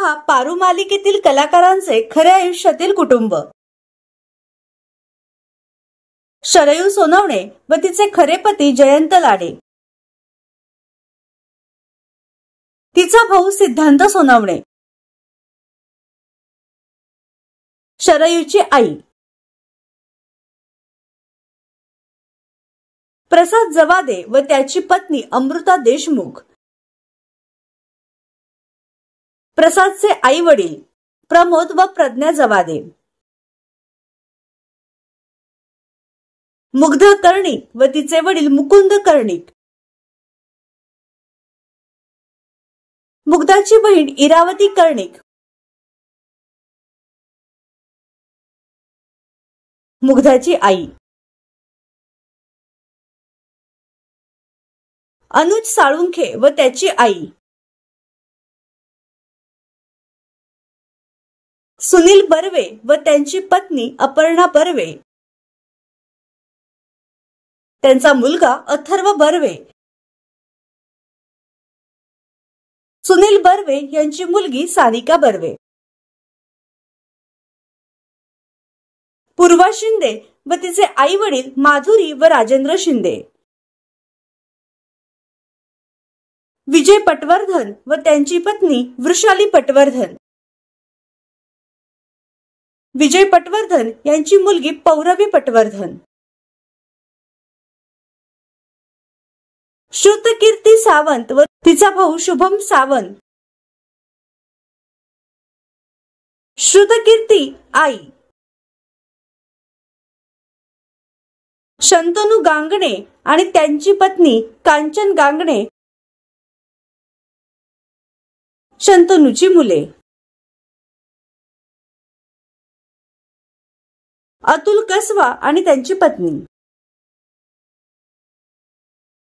पहा पारू मालिकेतील कलाकारांचे खऱ्या आयुष्यातील कुटुंब। शरयू सोनवणे व तिचे खरे पती जयंत लाडे, तिचा भाऊ सिद्धांत सोनवणे, शरयूची आई प्रसाद जवादे व त्याची पत्नी अमृता देशमुख, प्रसादचे आई वडील प्रमोद व प्रज्ञा जवादे, मुग्धा कर्णिक व तिचे वडील मुकुंद कर्णिक, मुग्धाची बहीण इरावती कर्णिक, मुग्धाची आई अनुज साळुंखे व त्याची आई, सुनील बर्वे व त्यांची पत्नी अपर्णा बर्वे, त्यांचा मुलगा अथर्व बर्वे, सुनील बर्वे यांची मुलगी सानिका बर्वे, पूर्वा शिंदे व तिचे आई वडील माधुरी व राजेंद्र शिंदे, विजय पटवर्धन व त्यांची पत्नी वृषाली पटवर्धन, विजय पटवर्धन यांची मुलगी पौरवी पटवर्धन, श्रुतकीर्ती सावंत व तिचा भाऊ शुभम सावंत, श्रुतकीर्ती आई, शंतनू गांगणे आणि त्यांची पत्नी कांचन गांगणे, शंतनूची मुले अतुल कसवा आणि त्यांची पत्नी।